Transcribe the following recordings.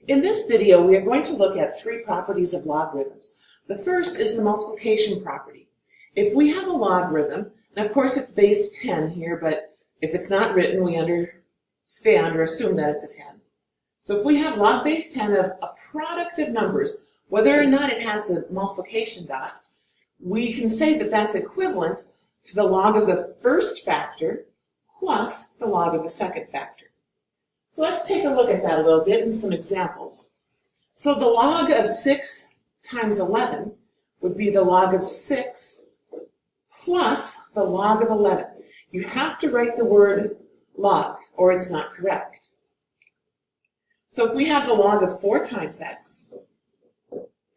In this video, we are going to look at three properties of logarithms. The first is the multiplication property. If we have a logarithm, and of course it's base 10 here, but if it's not written, we understand or assume that it's a 10. So if we have log base 10 of a product of numbers, whether or not it has the multiplication dot, we can say that that's equivalent to the log of the first factor plus the log of the second factor. So let's take a look at that a little bit in some examples. So the log of 6 times 11 would be the log of 6 plus the log of 11. You have to write the word log or it's not correct. So if we have the log of 4 times x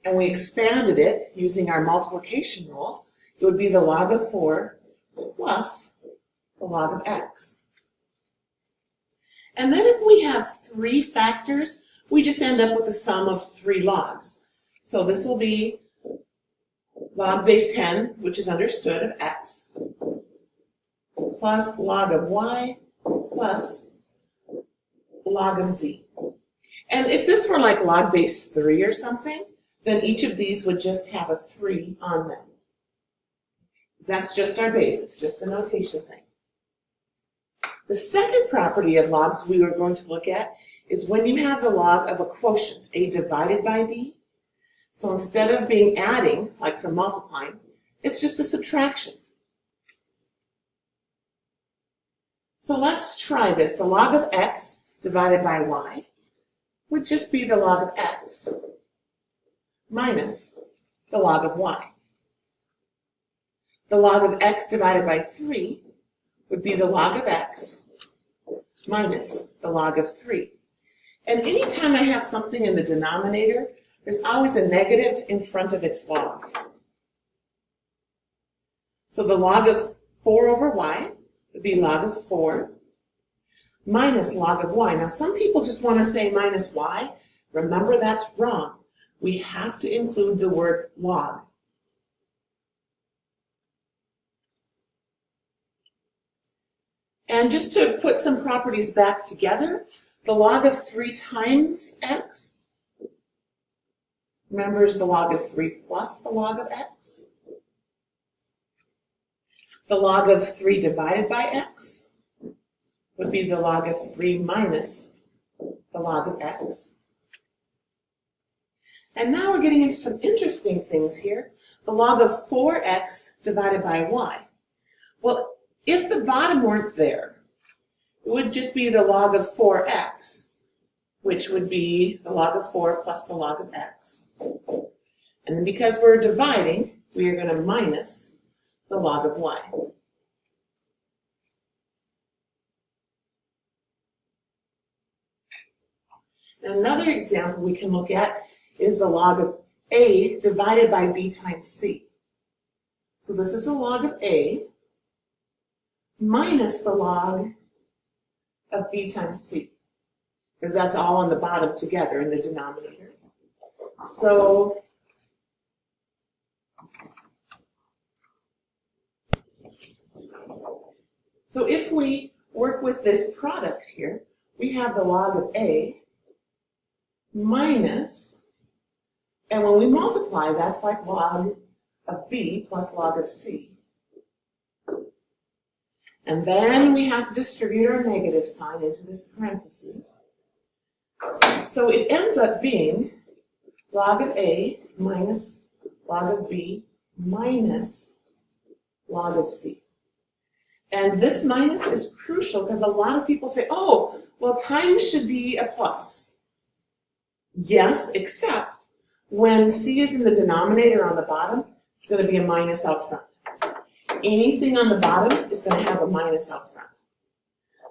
and we expanded it using our multiplication rule, it would be the log of 4 plus the log of x. And then if we have 3 factors, we just end up with a sum of 3 logs. So this will be log base 10, which is understood, of x, plus log of y, plus log of z. And if this were like log base 3 or something, then each of these would just have a 3 on them. That's just our base. It's just a notation thing. The second property of logs we are going to look at is when you have the log of a quotient, a divided by b. So instead of being adding, like for multiplying, it's just a subtraction. So let's try this. The log of x divided by y would just be the log of x minus the log of y. The log of x divided by 3 would be the log of x minus the log of 3. And anytime I have something in the denominator, there's always a negative in front of its log. So the log of 4 over y would be log of 4 minus log of y. Now some people just want to say minus y. Remember, that's wrong. We have to include the word log. And just to put some properties back together, the log of 3 times x, remember, is the log of 3 plus the log of x. The log of 3 divided by x would be the log of 3 minus the log of x. And now we're getting into some interesting things here. The log of 4x divided by y. Well, if the bottom weren't there, it would just be the log of 4x, which would be the log of 4 plus the log of x. And then because we're dividing, we are going to minus the log of y. And another example we can look at is the log of a divided by b times c. So this is the log of a minus the log of b times c, because that's all on the bottom together in the denominator. So if we work with this product here, we have the log of a minus, and when we multiply, that's like log of b plus log of c. And then we have to distribute our negative sign into this parenthesis. So it ends up being log of a minus log of b minus log of c. And this minus is crucial because a lot of people say, oh, well, times should be a plus. Yes, except when c is in the denominator on the bottom, it's going to be a minus out front. Anything on the bottom is going to have a minus out front.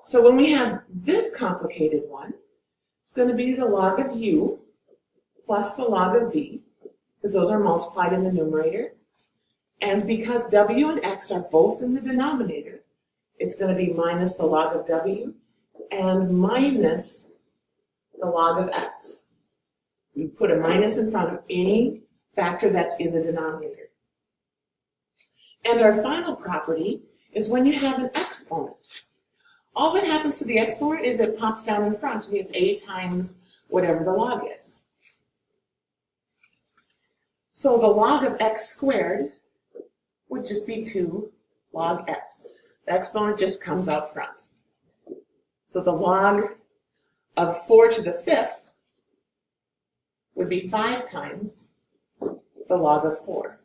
So when we have this complicated one, it's going to be the log of u plus the log of v, because those are multiplied in the numerator. And because w and x are both in the denominator, it's going to be minus the log of w and minus the log of x. We put a minus in front of any factor that's in the denominator. And our final property is when you have an exponent. All that happens to the exponent is it pops down in front. We have a times whatever the log is. So the log of x squared would just be 2 log x. The exponent just comes out front. So the log of 4 to the 5th would be 5 times the log of 4.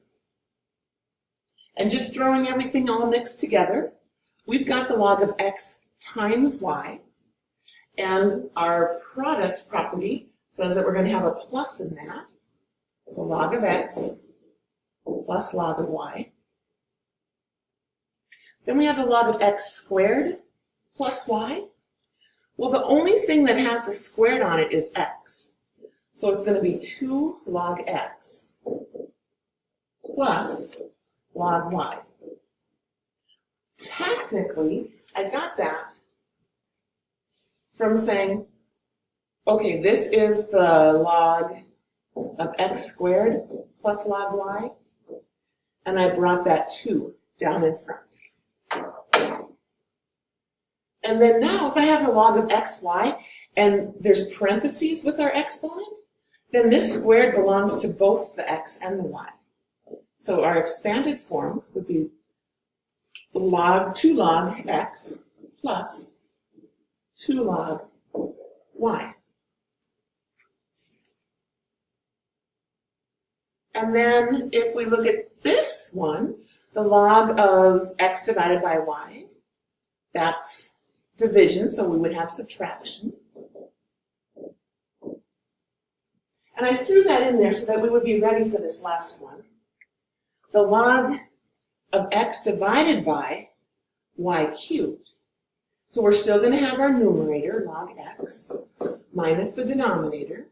And just throwing everything all mixed together, we've got the log of x times y, and our product property says that we're going to have a plus in that. So log of x plus log of y. Then we have the log of x squared plus y. Well, the only thing that has the squared on it is x. So it's going to be 2 log x plus log y. Technically, I got that from saying, okay, this is the log of x squared plus log y, and I brought that 2 down in front. And then now, if I have a log of xy, and there's parentheses with our exponent, then this squared belongs to both the x and the y. So our expanded form would be 2 log x plus 2 log y. And then if we look at this one, the log of x divided by y, that's division, so we would have subtraction. And I threw that in there so that we would be ready for this last one. The log of x divided by y cubed. So we're still going to have our numerator, log x, minus the denominator.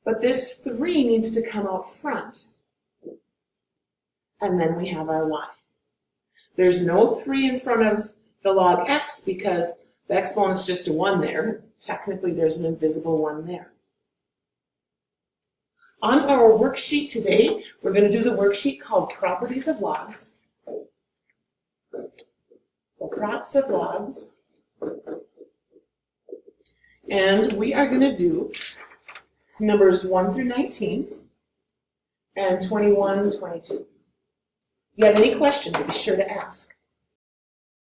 But this 3 needs to come out front. And then we have our y. There's no 3 in front of the log x because the exponent's just a 1 there. Technically, there's an invisible 1 there. On our worksheet today, we're going to do the worksheet called Properties of Logs. So props of logs. And we are going to do numbers 1 through 19 and 21 and 22. If you have any questions, be sure to ask.